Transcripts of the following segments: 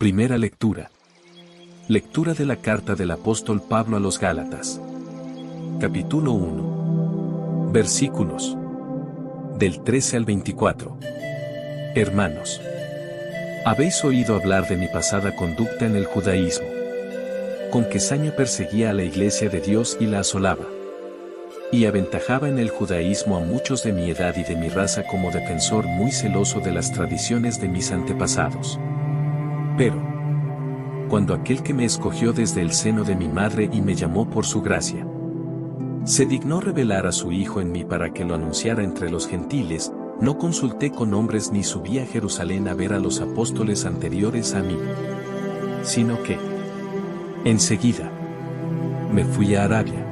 Primera lectura. Lectura de la carta del apóstol Pablo a los Gálatas. Capítulo 1. Versículos del 13 al 24. Hermanos, habéis oído hablar de mi pasada conducta en el judaísmo. Con qué saña perseguía a la iglesia de Dios y la asolaba. Y aventajaba en el judaísmo a muchos de mi edad y de mi raza como defensor muy celoso de las tradiciones de mis antepasados. Pero, cuando aquel que me escogió desde el seno de mi madre y me llamó por su gracia, se dignó revelar a su Hijo en mí para que lo anunciara entre los gentiles, no consulté con hombres ni subí a Jerusalén a ver a los apóstoles anteriores a mí, sino que, enseguida, me fui a Arabia,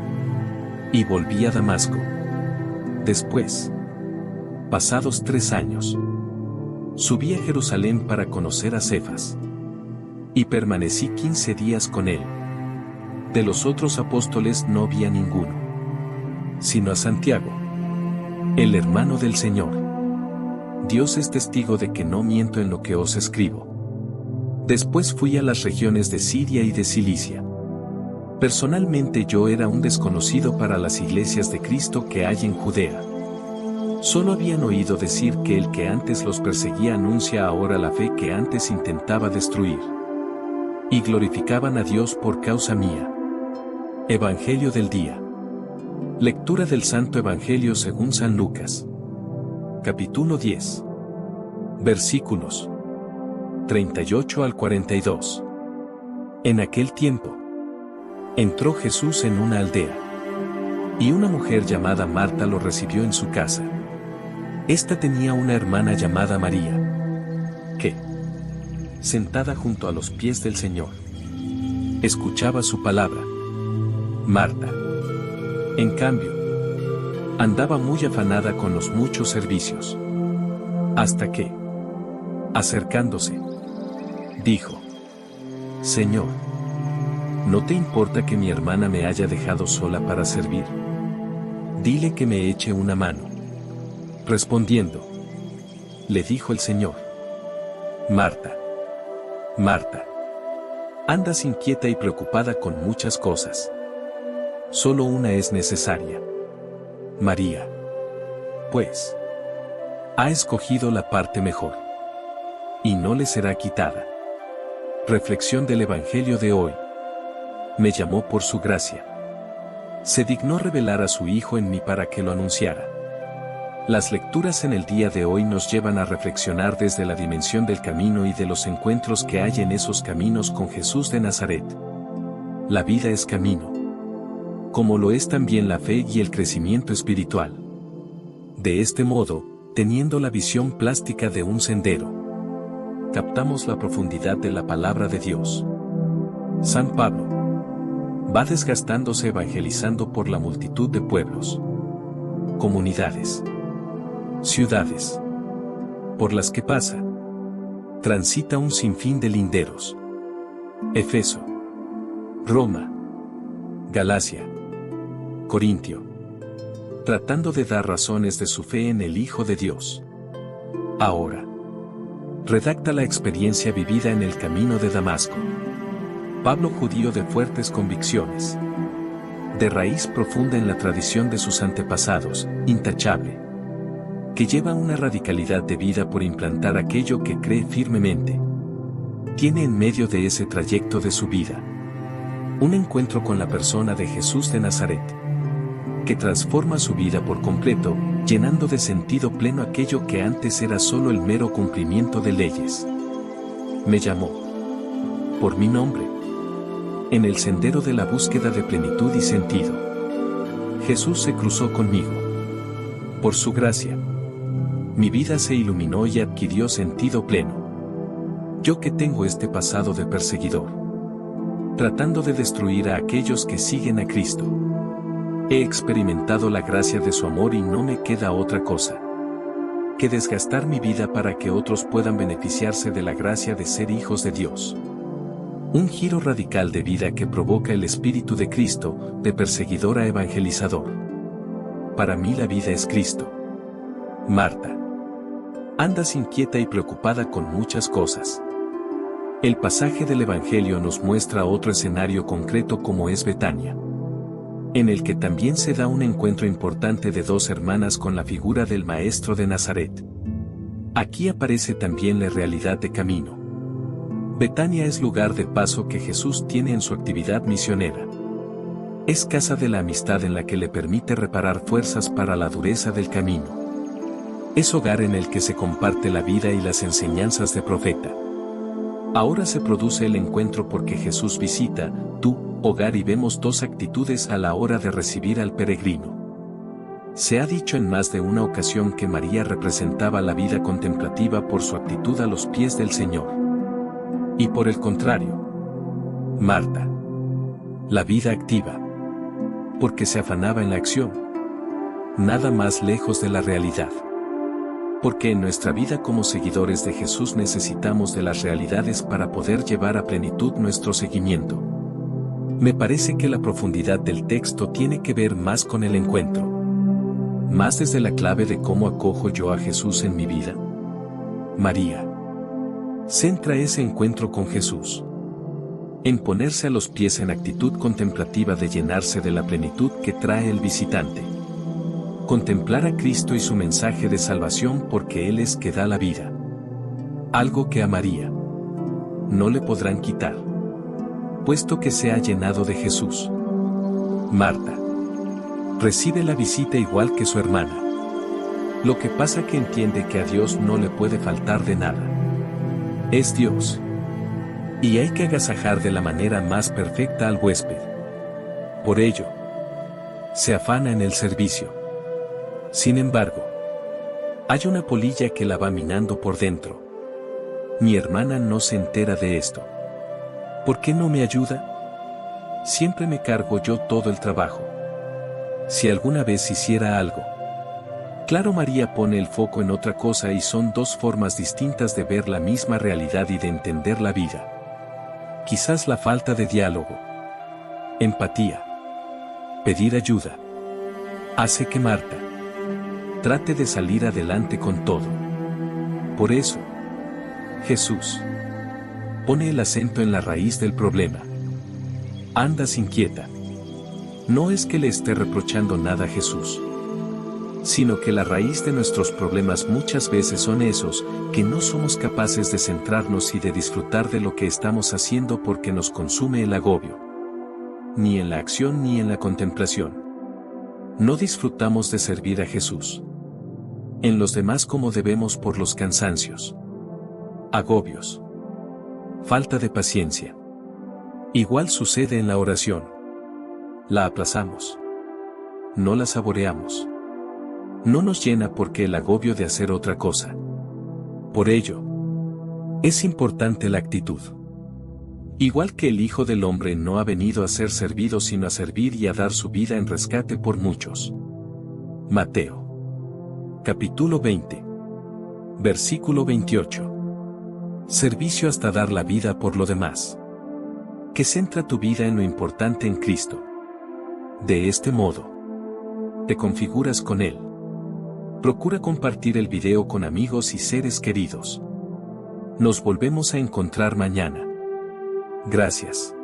y volví a Damasco. Después, pasados 3 años, subí a Jerusalén para conocer a Cefas, y permanecí 15 días con él. De los otros apóstoles no vi a ninguno, sino a Santiago, el hermano del Señor. Dios es testigo de que no miento en lo que os escribo. Después fui a las regiones de Siria y de Cilicia. Personalmente yo era un desconocido para las iglesias de Cristo que hay en Judea. Solo habían oído decir que el que antes los perseguía anuncia ahora la fe que antes intentaba destruir. Y glorificaban a Dios por causa mía. Evangelio del día. Lectura del Santo Evangelio según San Lucas. Capítulo 10. Versículos 38 al 42. En aquel tiempo, entró Jesús en una aldea, y una mujer llamada Marta lo recibió en su casa. Esta tenía una hermana llamada María, que, sentada junto a los pies del Señor, escuchaba su palabra. Marta, en cambio, andaba muy afanada con los muchos servicios, hasta que, acercándose, dijo: Señor, ¿no te importa que mi hermana me haya dejado sola para servir? Dile que me eche una mano. Respondiendo, le dijo el Señor: Marta, Marta, andas inquieta y preocupada con muchas cosas. Solo una es necesaria. María, pues, ha escogido la parte mejor, y no le será quitada. Reflexión del Evangelio de hoy. Me llamó por su gracia. Se dignó revelar a su Hijo en mí para que lo anunciara. Las lecturas en el día de hoy nos llevan a reflexionar desde la dimensión del camino y de los encuentros que hay en esos caminos con Jesús de Nazaret. La vida es camino, como lo es también la fe y el crecimiento espiritual. De este modo, teniendo la visión plástica de un sendero, captamos la profundidad de la palabra de Dios. San Pablo va desgastándose evangelizando por la multitud de pueblos, comunidades, ciudades, por las que pasa. Transita un sinfín de linderos. Efeso, Roma, Galacia, Corintio, tratando de dar razones de su fe en el Hijo de Dios. Ahora, redacta la experiencia vivida en el camino de Damasco. Pablo, judío de fuertes convicciones, de raíz profunda en la tradición de sus antepasados, intachable, que lleva una radicalidad de vida por implantar aquello que cree firmemente, tiene en medio de ese trayecto de su vida un encuentro con la persona de Jesús de Nazaret, que transforma su vida por completo, llenando de sentido pleno aquello que antes era solo el mero cumplimiento de leyes. Me llamó por mi nombre, en el sendero de la búsqueda de plenitud y sentido. Jesús se cruzó conmigo. Por su gracia, mi vida se iluminó y adquirió sentido pleno. Yo que tengo este pasado de perseguidor, tratando de destruir a aquellos que siguen a Cristo, he experimentado la gracia de su amor y no me queda otra cosa que desgastar mi vida para que otros puedan beneficiarse de la gracia de ser hijos de Dios. Un giro radical de vida que provoca el Espíritu de Cristo, de perseguidor a evangelizador. Para mí la vida es Cristo. Marta, andas inquieta y preocupada con muchas cosas. El pasaje del Evangelio nos muestra otro escenario concreto como es Betania, en el que también se da un encuentro importante de dos hermanas con la figura del Maestro de Nazaret. Aquí aparece también la realidad de camino. Betania es lugar de paso que Jesús tiene en su actividad misionera. Es casa de la amistad en la que le permite reparar fuerzas para la dureza del camino. Es hogar en el que se comparte la vida y las enseñanzas de profeta. Ahora se produce el encuentro porque Jesús visita tu hogar y vemos dos actitudes a la hora de recibir al peregrino. Se ha dicho en más de una ocasión que María representaba la vida contemplativa por su actitud a los pies del Señor. Y por el contrario, Marta, la vida activa, porque se afanaba en la acción, nada más lejos de la realidad. Porque en nuestra vida como seguidores de Jesús necesitamos de las realidades para poder llevar a plenitud nuestro seguimiento. Me parece que la profundidad del texto tiene que ver más con el encuentro, más desde la clave de cómo acojo yo a Jesús en mi vida. María centra ese encuentro con Jesús en ponerse a los pies en actitud contemplativa de llenarse de la plenitud que trae el visitante. Contemplar a Cristo y su mensaje de salvación porque Él es que da la vida. Algo que a María no le podrán quitar, puesto que se ha llenado de Jesús. Marta recibe la visita igual que su hermana. Lo que pasa que entiende que a Dios no le puede faltar de nada. Es Dios. Y hay que agasajar de la manera más perfecta al huésped. Por ello, se afana en el servicio. Sin embargo, hay una polilla que la va minando por dentro. Mi hermana no se entera de esto. ¿Por qué no me ayuda? Siempre me cargo yo todo el trabajo. Si alguna vez hiciera algo. Claro, María pone el foco en otra cosa y son dos formas distintas de ver la misma realidad y de entender la vida. Quizás la falta de diálogo, empatía, pedir ayuda, hace que Marta trate de salir adelante con todo. Por eso, Jesús pone el acento en la raíz del problema. Andas inquieta. No es que le esté reprochando nada a Jesús, sino que la raíz de nuestros problemas muchas veces son esos, que no somos capaces de centrarnos y de disfrutar de lo que estamos haciendo porque nos consume el agobio. Ni en la acción ni en la contemplación. No disfrutamos de servir a Jesús. En los demás como debemos por los cansancios, agobios, falta de paciencia. Igual sucede en la oración. La aplazamos. No la saboreamos. No nos llena porque el agobio de hacer otra cosa. Por ello, es importante la actitud. Igual que el Hijo del Hombre no ha venido a ser servido sino a servir y a dar su vida en rescate por muchos. Mateo. Capítulo 20. Versículo 28. Servicio hasta dar la vida por lo demás. Que centra tu vida en lo importante en Cristo. De este modo, te configuras con Él. Procura compartir el video con amigos y seres queridos. Nos volvemos a encontrar mañana. Gracias.